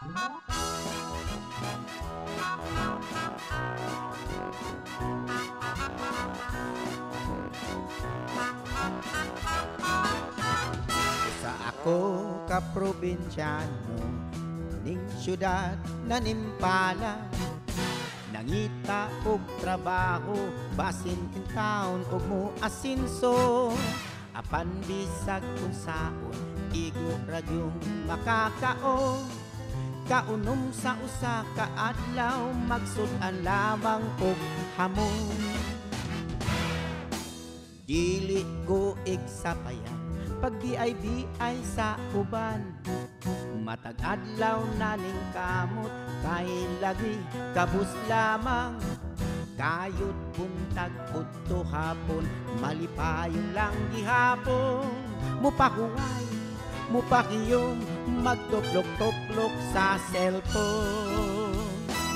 Sa ako ka probinsyano, ning syudad na nimpala, nangita og trabaho, basin in town og mo asinso. Apan bisag kung saon, igo radyong makakao. Kaunom sa usa ka adlaw, magsudan lamang og hamon. Dili ko igsapayan, pag BIB ay sa uban. Matag adlaw naning kamot, kay lagi kabus lamang. Kayod buntag udto hapon, malipayon lang gihapon. Mupahuway, mupakiyom, magtuplok-tuplok sa cellphone.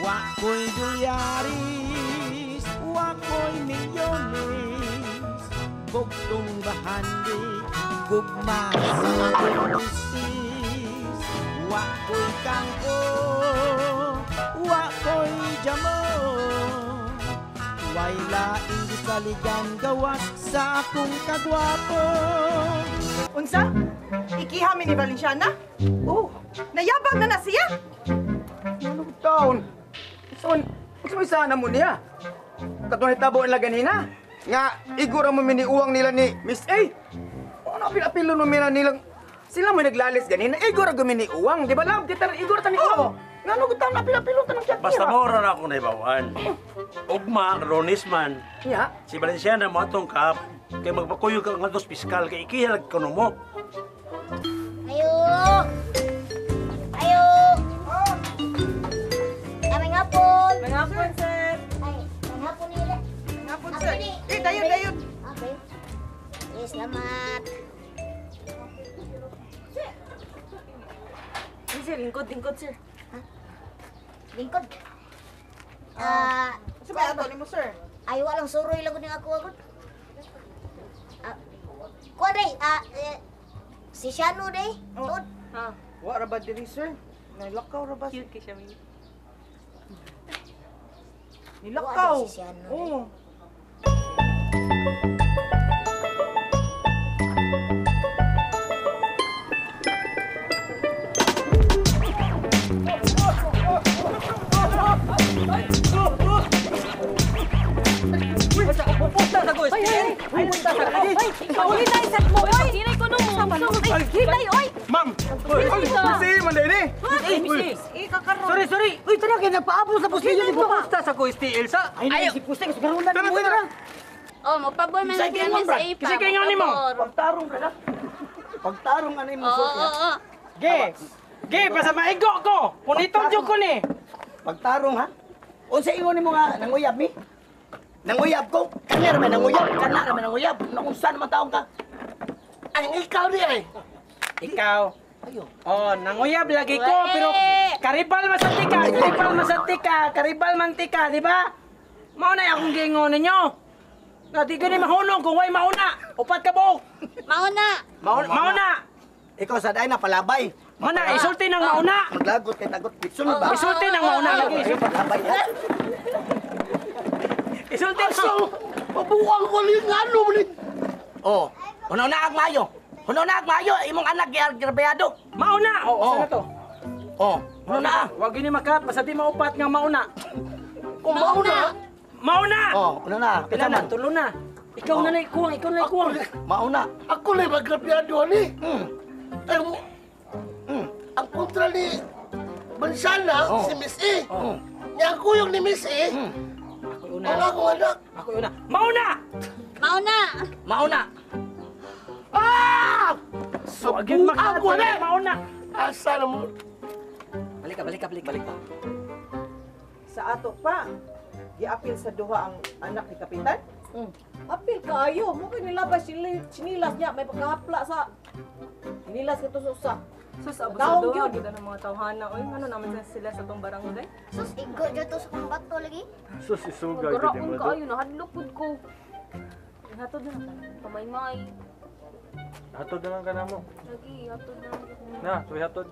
Wako'y dolyaris, wako'y milyones, bugtong bahandi, gugma sa isis. Wako'y kangko, wako'y jamon, way laing gisaligan gawas sa akong kagwapo. Unsa? Ikihami ni Valenciana? Oh, nayabag na siya? Ano taon? May sana mo niya. Katong hitabo nila ganina. Nga, igura mo miniuwang nila ni Miss A. Ano apil-apilo no nilang sila may naglalis ganina. Igura guminiuwang. Di ba lang? Kita igura tani uwang. Nga no gutam apil-apilo tanong chat niya. Basta mo ron ako naibawan. Ugma, Ronisman. Ya. Si Valenciana mo atong kap. Kaya magpakuyo ka ng dos piskal. Kaya ikihalag ka mo. Ayo! Ayo! Aming hapon! May hapon, sir. Ay, aming hapon nila. May hapon, sir. Dayon. Okay. Yes, salamat. Sir, lingkod, sir. Lingkod. Sa ba ato nimo, sir? Ay, walang suroy lang din ako agad. Kuha day, si Shano day. Tuod. Wa ra ba diri, sir? Nilakaw ra ba? Cute kay siya, Mimi. Nilakaw. Wa, si Shano. Oo. Pauli tayo sa mo, oy! Hinay ko nung mo! Hinay, oy! Ma'am! Miss A, manday ni! Sorry. Uy, talaga nagpaabot sa postilyo ni Pusta sa ko Elsa. Ay, si Pusta sa karulan mo na. Oh, mapabol man lang kami sa ipa. Kasi kayo ni mo. Pagtarong ka na. Pagtarong ka na mo Oo. Ge, basta maigo ko. Puniton jud ko ni. Pagtarong ha? Unsa ingon nimo nga nanguyab mi? Nanguyab ko? Kana ra man nanguyab, kana ra man nanguyab. Naunsa naman taong ka? Ay, ikaw di ay. Ikaw. Ayo. Oh, nanguyab lagi ko pero karibal mantika, di ba? Mao na akong gingon ninyo. Na di gani mahunong kung way mauna. Upat ka buok. Mauna. Ikaw sa day na palabay. Mana isulti ng mauna. Maglagot kay tagot bitsun ba? Isulti ng mauna lagi. Palabay ha. Isulti Pabuwang ko rin nga ano mo rin. Oh, hunaw na ag mayo. Imong anak grabeado. Mauna. Oh, sana to. Oh, hunaw na. Wag gini makat basta di maupat nga mauna. Kung mauna. Mauna. Oh, hunaw na. Pila na, tulo na. Ikaw na ikuwang, Mauna. Ako na magrabyado ni. Ang kontra ni Bansala, si Miss A. Niya ako yung ni Miss A. Ang akong anak. Ako yun na. Mauna! Ah! So, again, Ako na! mauna. Asa na mo? Balik ka. Sa ato pa, giapil sa duha ang anak ni Kapitan? Apil kayo, mo kay nilabas sinilas niya may pagkahapla sa sinilas ka to sa Sus, Taong abusado yun. agad ng mga tawhana. Oy, ano naman sila sa tong barangay? Sus, igo dyan to sa kumbato lagi. Sus, isuga. Magaraon ka ayo, nahadlokod ko. Hatod na. Pamaymay. Hatod na lang ka na mo. Lagi, hatod na. Na, tuwi hatod.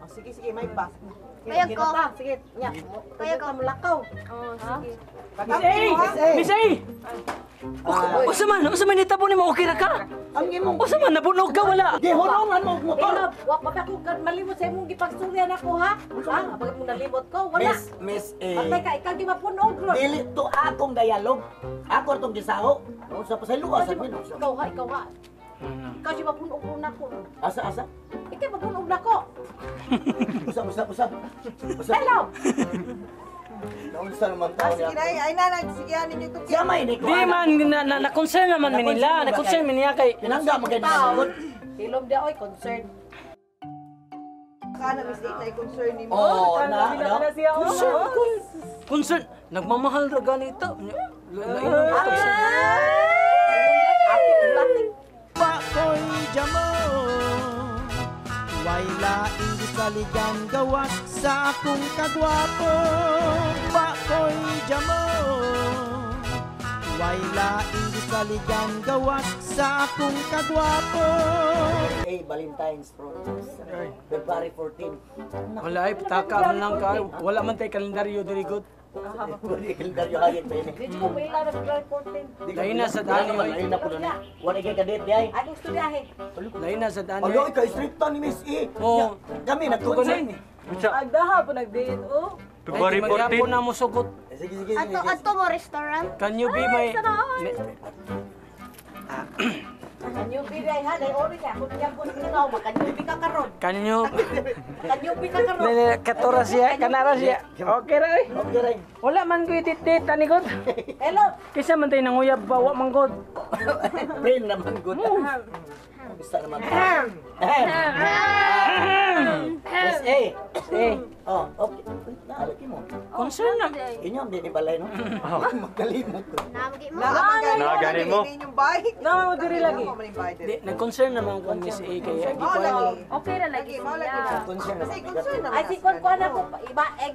Oh, sige, sige, may pa. Kaya ko. Sige, nya. Kaya ko. Mulakaw. Oh, sige. Miss A! Usa man nitabo ni mo okay ra ka? Ang imong Usa man nabunog ka wala. gihunongan mo motor. Ilab, wa pa ako malimot sa imong gipagstorya nako ha. Ha, pag mo nalimot ko, wala. Miss Patay ka, ikaw gimapunog ron. dili to akong dialog. Ako itong gisaho. Usa pa sa luwas sa min. Ikaw ha. Ikaw gimapunog ron nako. Asa. Ikaw mapunog nako. Usa. Hello. Naunsa naman tao Sige na, ay nanay, sige anin niyo to. Siya may ni Di man na-concern naman mi nila. Na-concern mi niya kay Pinangga mo kay nasagot. Hilom dia oy concern. Kana Miss A na concern nimo. Oo, concern nagmamahal ra ganito. Lainom ito sa Pakoy jamo Way laing gisaligan gawas sa akong kagwapo Pakoy jamo Way laing gisaligan gawas sa akong kagwapo Valentine's February 14. wala ay pataka man lang ka. Wala man tay kalendaryo diri good. Pwede kalendaryo hayag ba ini? Dito ko ila na February 14. Lain na sa dani. Lain na po na. Wala kay kadate di ay. Ako istoryahe. Lain na sa dani. Alo ka stricta ni Miss E. Oo. Kami nagtugon ni. Agdaha po nag-date oh. February Magyapon 14. na mo sugot. Sige. Ato mo restaurant. Can you be my Kanyo biday ha, dai ori ka. Kung diyan ko nagtinaw, makanyo bi ka karon. Can you Kanyo bi ka karon. katora siya, kanara siya. Okay ra eh. Okay ray. Wala man ko itit-tit ani god. Hello. Kisa man tay nanguyab bawa man god. Pain naman good. Gusto naman. Miss A. Oh, okay. Naalaki mo. Concern na. Inyo ang dinibalay, no? Magkalimot ko. Namagi mo. Naganin mo. Inyong bike. No, diri lagi. Mo man bike. Di, nag-concern naman ko Miss A kaya Mao lagi. Okay ra lagi Mao lagi sila. na. Concern Kasi naman. concern naman. Ay si kon ko na ko iba egg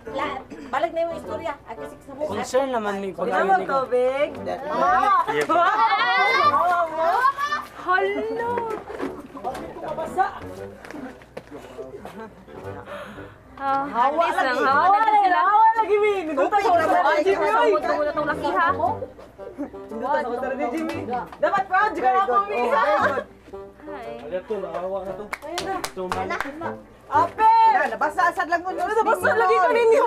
balik na yung istorya. Ako sik sa mo. concern naman ni pag-ayon ni ko. Big. Hello. Hawa lang hawa na sila. Hawa lagi min. Gusto ko na ba Jimmy oy. Tungod na tong laki ha. Gusto ko na Jimmy. Dapat pa juga ako mi. Hi. Ape. Nabasa asad lang mo. Nabasa lagi ko ninyo.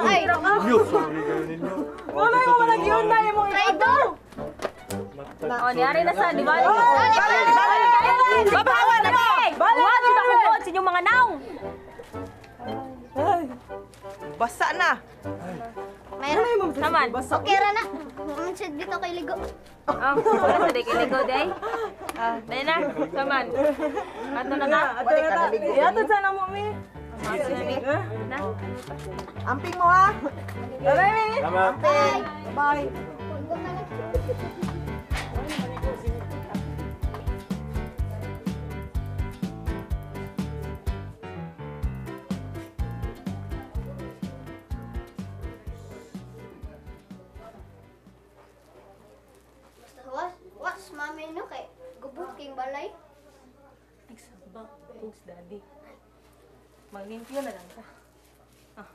Ay, Wala ko man lagi yun na imong Raido. Oh, niyari na sa, di ba? Balik. Babawa na mo! Huwag na kubod sa inyong mga naong! Basa na. Mayroon. Saman. Okay ra na. Munsid dito kay ligo. Oh, wala sa day kiligo, day. Dahil na, saman. Ato na na. Balik ka na ligo. Yatod sana mo mi. Na. Amping mo ha. Amping. Bye. Was mami no kay gubot king balay. Nagsabak, pugs daddy. Maglimpyo na lang ka. Ah,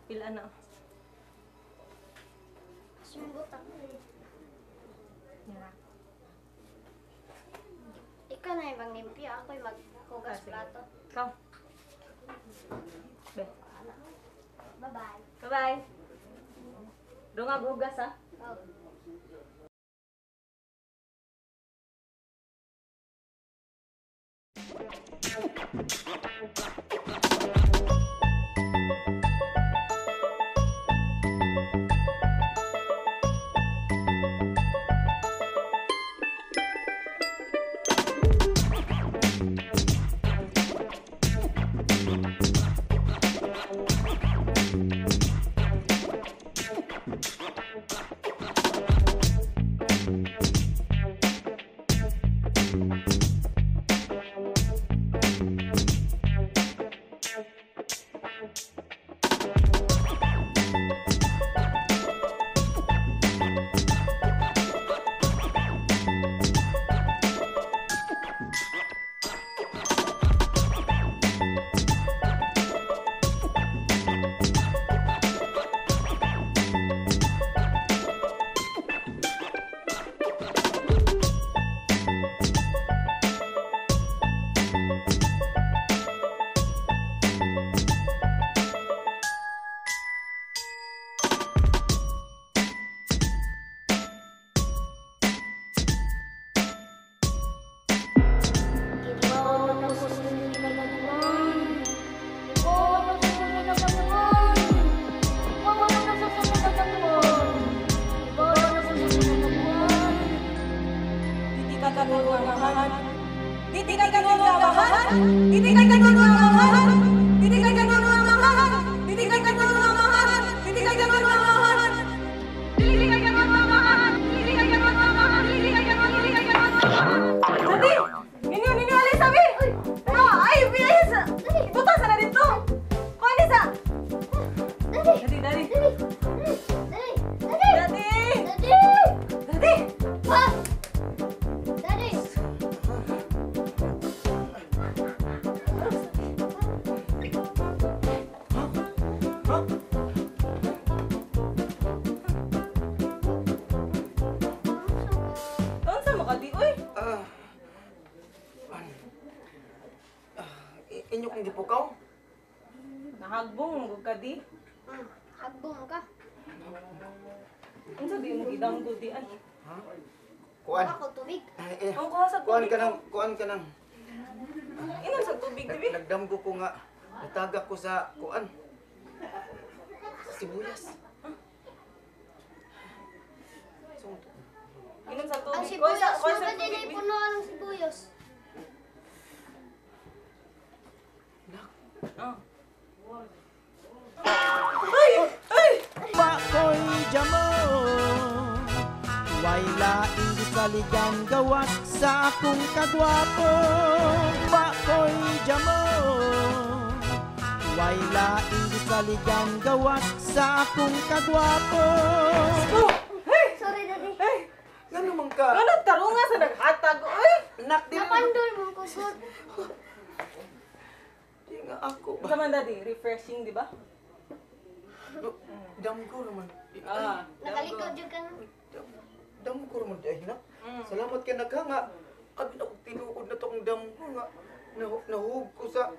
pila na. Sumbot ako. Yan. Ikaw na yung limpyo, ako'y maghugas plato. Ikaw. Be. Bye-bye. Bye-bye. Doon nga bugas ha. Oh. Nahagbong gud ka di. Hagbong ka. Unsa di mo gidanggo di ay? Kuan. Ako tubig. Ang kuha sa Kuan tubig. ka nang. Inom sa tubig dibi. Nagdamgo ko nga. Natagak ko sa kuan. Sa sibuyas. Inom sa Ang tubig. sibuyas Kuha mo sa ba din ay tubig. punuan ng sibuyas? Bakoy jamo Way laing gisaligan gawas sa akong kagwapo Bakoy jamo Way laing gisaligan gawas sa akong kagwapo Sorry, daddy. Ngano man ka? Ano tarunga sa naghatag oy? Nak di Napandol mo ko, sir. Di nga ako. Sa man daddy, refreshing di ba? Damgo naman. Nakalikod jud ka na. Damgo naman di ay na. Salamat kay naghanga. Abi na kong tinuod na tong damgo nga. Nahug ko sa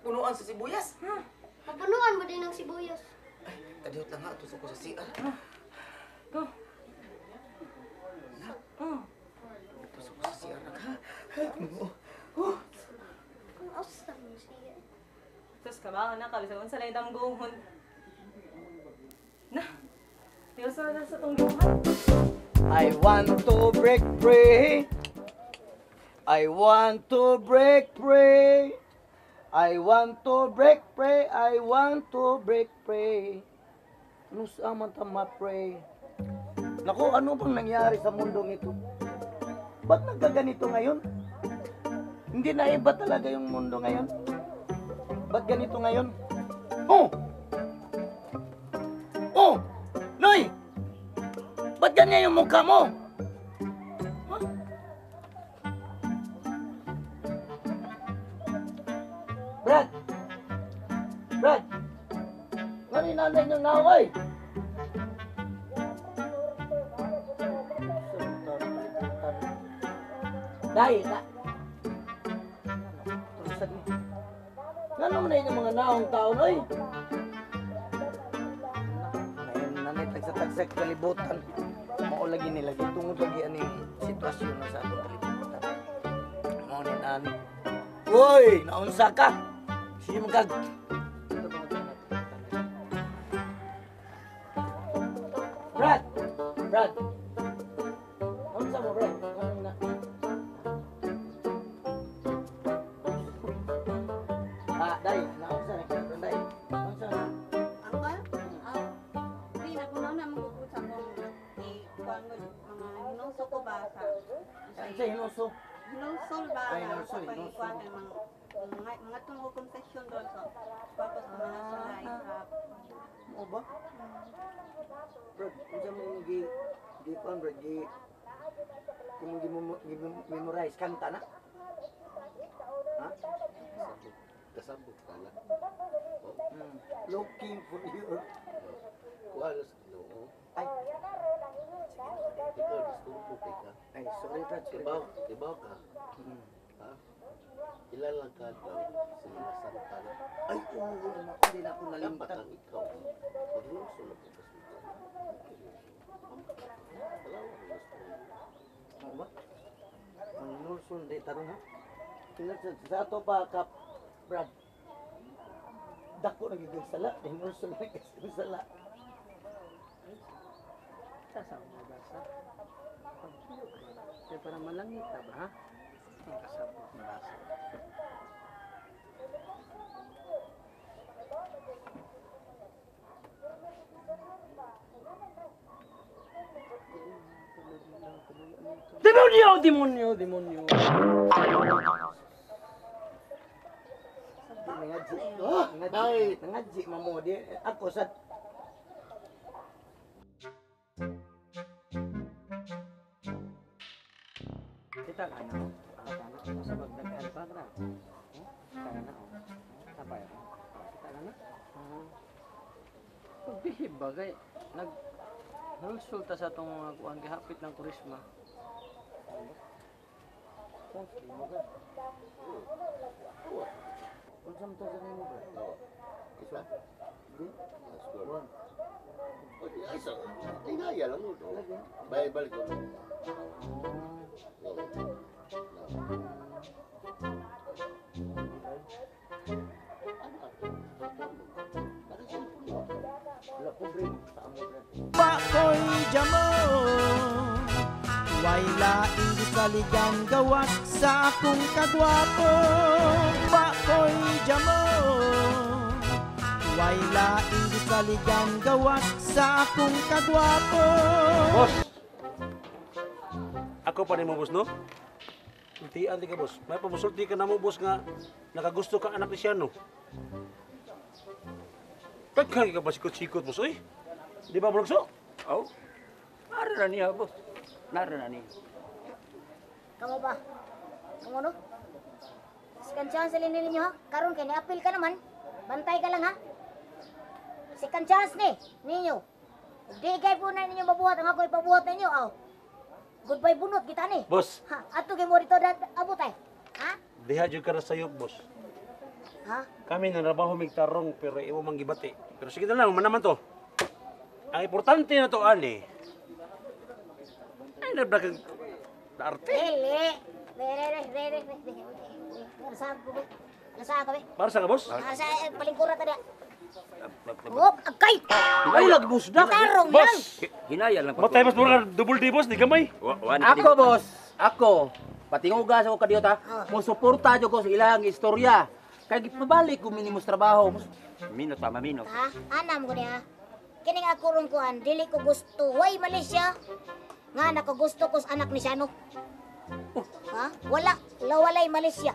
punuan sa sibuyas. Mapunuan mo din ng sibuyas. Ay, kadiyot lang nga. Tusok ko sa CR. Go. Tusok ko sa CR na ka. Kung asa mo siya. Sus ka ba na kabisa unsa lay damgohon. Na. Diyo sa tong duhan. I want to break free I want to break free I want to break free I want to break free Ano sa man ta ma-pray? Naku, ano bang nangyari sa mundong ito? Ba't nagkaganito ngayon? Hindi na iba talaga yung mundo ngayon? Ba't ganito ngayon? Oh! Oh! Noy! Ba't ganyan yung mukha mo? Huh? Brad! Brad! Ano yung nanay niyong naway? Dahil na. Ngano man yung mga naong taon, oy? Ngayon, nanay, tagsa-tagsa kalibutan. Mao lagi nila, tungod lagi aning sitwasyon na sa atong kalibutan. Mao ni nani. Uy, naunsa ka? Sige magkag. Brad! Brad! Naunsa mo, Brad? Ano na? Day, naunsa na kaya Day? Naunsa na? Ang ba? Hindi na ko na magugod sa kong kuwan mo mga hinuso ko ba sa Saan sa hinuso? hinusol ba Ay, na hinusol, sa hinusol. pagkuwan ng mga tungkol confession doon so purpose ko na sulay sa Mo ba? Brad, unsa mo yung gi kuan Brad, gi memorize kanta na? Ha? Kasabot ka lang. Looking for you. Walas noo. Ay, Ikaw, disturbo ka. ay, sorry Brad, sorry. Tibaw ka. Ha? Ilan lang ka daw sa mga santana. Ay, oo, hindi na ako Dapat nalimutan. lang ikaw. Pagluso na po kasi. Wala mo gusto. Ano ba? Ang nulsun, di tarong ha? Sa ato pa, Kap, Brad. Dako nagiging sala, nulsun nagiging sala. Sasa mo basa? Kaya para malangit ka ba, ha? Ang kasabot na basa. Demonyo! Demonyo! Demonyo! Nangadji. Nangadji, mamo. Ako sa... Kita ka na. Sa magdaghan pa ka na. Kaya na. Tapay ako. Kita ka na. Pagbihib ba kay nagsulta sa itong mga kuhan gihapit ng turisma. Unsa man to sa nimo bro? Isla? Di. Buwan. Ay, sa inaya lang ito. Balik ko. Wala ko bro. Sa amo bro. Bakoy jamo way laing gisaligan gawat sa akong kagwapo. Bakoy jamo way laing gisaligan gawat sa akong kagwapo. Boss! Ako pa ni mo, boss, no? Ultian di ka, boss. May pamusulti ka na mo, boss, nga nakagusto ka anak ni siya, no? Pagkagi ka ba sikot-sikot, boss, oy? Di ba, bulagso? Oh. Nara na niya boss. Nara na niya. Kamu ba? Kamu no? Second chance alin ninyo ha? Karon kay ni-appeal ka naman. Bantay ka lang ha? Second chance ni ninyo. Di kay po na ninyo mabuhat ang ako ipabuhat ninyo. Aw. Goodbye bunot kita ni. Boss, Ha, ato kay mo dito abot ay. Ha? diha dyan ka na sa'yo, boss. Ha? Kami narabaho migtarong, pero imo manggibati. Pero sige na lang, manaman to. Ang importante na to, ani, ay nabrakang arte. Dili. Nasa ko ba? Nasa ko ba? Para sa ka, boss? Nasa palingkuran ta dia. Oh, agkay! Ay, lagbusdak. Tarong lang. Boss! Hinaya lang Matay mas mura double di, boss, di gamay. Ako boss, ako patingugas ako kadiyot ha. Mo suporta jud ko sa ilang istorya. Kay gipabalik ko minimos trabaho. Minot pa, maminot. Ha? Anam ko niya. Kining ako ron kuan, dili ko gusto. Way Malaysia. Nga nakagusto ko sa anak ni Shano. Ha? Wala. Lawalay Malaysia.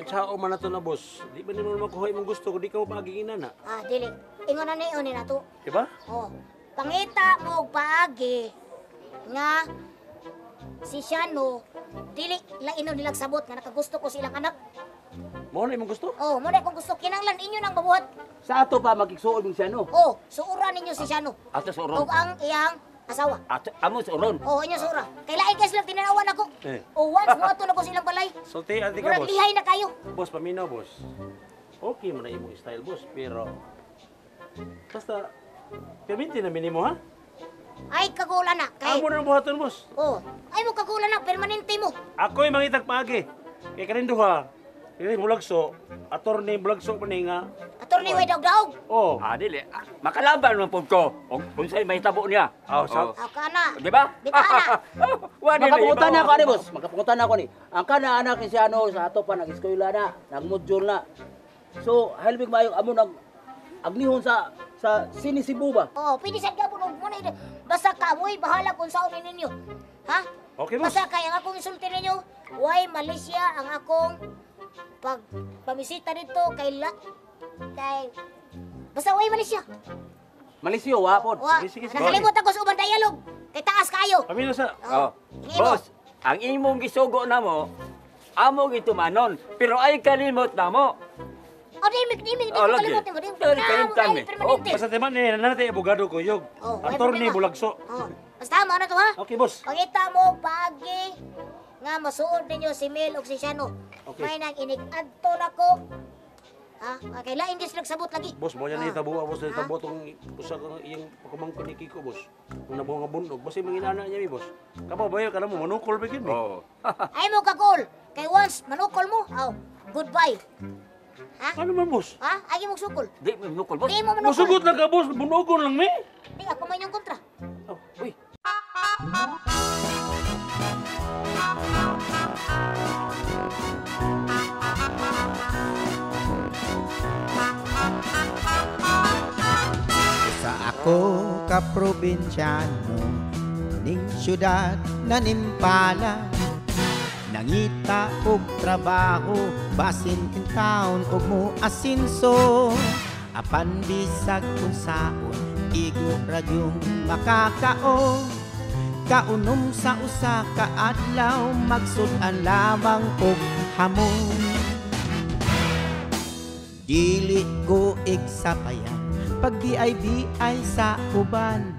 Sao man na to na, boss. Di ba naman makuha imong gusto ko, di ka mo paagingin na. Ah, dili. Ingon na niyo ni nato. Diba? Oh. Pangita mo og paagi nga si Shano dili laino nilang sabot nga nakagusto ko silang anak. Mo na imong gusto? Oh, mo na kung gusto kinanglan inyo nang mabuhat. Sa ato pa magigsuon mong siya no. Oh, suura ninyo si Shano. Ato sa Og uron. ang iyang asawa. Ato, amo sa uron. Oh, inyo sura. Kay lain kay silang tinanawan ako. Eh. Oh, once mo ato na ko silang balay. Salty, ate ka, Murag boss. lihay na kayo. Boss, paminaw, boss. Okay mo na imong style, boss. Pero, basta, perminti na minimo, ha? Ay, kagulan na. Kay, Amo na ang buhaton, boss. oh, ay mo kagulan na. Permanente mo. Ako'y mangitag paagi. Kay kaninduha, kaya bulagso, attorney bulagso pa nga. Attorney way daog-daog. Oh, Ah, dili. Makalaban man pud ko. Og unsay may tabo niya. oh, sa... Aw kana. Di ba? Bitana. Wala Makapungutan na ako ni boss. Makapungutan na ako ni. Ang kana anak ni siya no sa ato pa nag-eskwela na, nag-module na. So, helping mayo amo nag agnihon sa sinisibu ba? Oh, pwede sa gabon og mo na. Basta kamoy bahala kung saan ninyo. Ha? Okay, boss. Basta kay ang akong insulti ninyo, why Malaysia ang akong pag pamisita dito kay basta why Malaysia. Malisyo wa pod. Wa, Sige, sige. nakalimot ako sa ubang dialog. Kay taas kayo. Paminaw sa... Oh. Hingi mo. Boss, ang imong gisugo na mo, amo gitumanon, pero ay kalimot na mo. O di Oh, lagi. kalimot mo. Di Dali, kalimtan eh. permanente. Basta teman eh, nanatay abogado ko, yog. Oh, may Attorney problema. bulagso. Oh, basta mo na to ha. Okay, boss. Pangita mo pagi nga masuod ninyo si Mel ug si Shano. Okay. May nang inig-adto nako. Ha? Okay, lain gis nagsabot lagi. Boss, mo yan Ah. na itabuha, boss. Ha? Itabo itong usa ka iyang pakumangkin ni Kiko, boss. Kung nabuha nga bundog, basta yung inana niya, boss. Kapaw ba yun? Ka na mo, manukol ba yun, Oh. Ay mo kakol. Kay once manukol mo, goodbye. Ha? Ano man, boss? Ha? Agi mo sukol. Di mo nukol, boss. Di mo manukol. Musugot lang ka, boss. Bunugon lang, me. Di ako may inyong kontra. Oh, uy. Sa ako ka probinsyano ning syudad na nimpala nangita og trabaho basin in town og mo asinso apan bisag kung saon igo radyong makakao kaunom sa usa ka adlaw magsud-an lamang og hamon dili ko igsapayan pag BIBI sa uban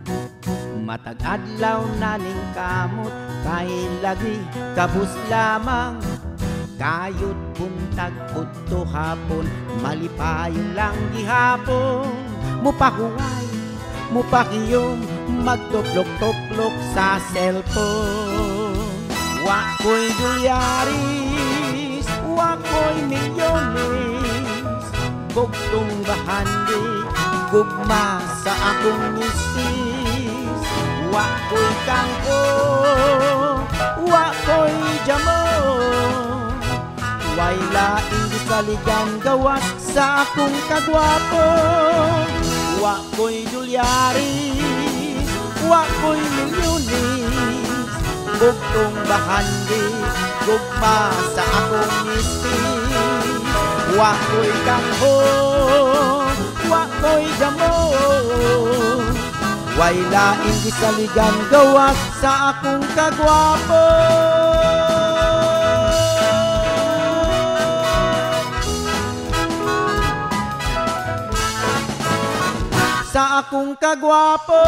matag adlaw naning kamot kay lagi kabus lamang Kayot buntag udto hapon, malipayon lang gihapon. Mupahuway, mupakiyom, magtuplok-tuplok sa cellphone. Wako'y dolyaris, wako'y milyones, bugtong bahandi, gugma sa akong misis. Wako'y kangko, wako'y jamon, way laing gisaligan gawas sa akong kagwapo. Wako'y dolyaris, wako'y milyones, bugtong bahandi, gugma sa akong misis. Wako'y kangko, wako'y jamon, way laing gisaligan gawas sa akong kagwapo. Sa akong kagwapo.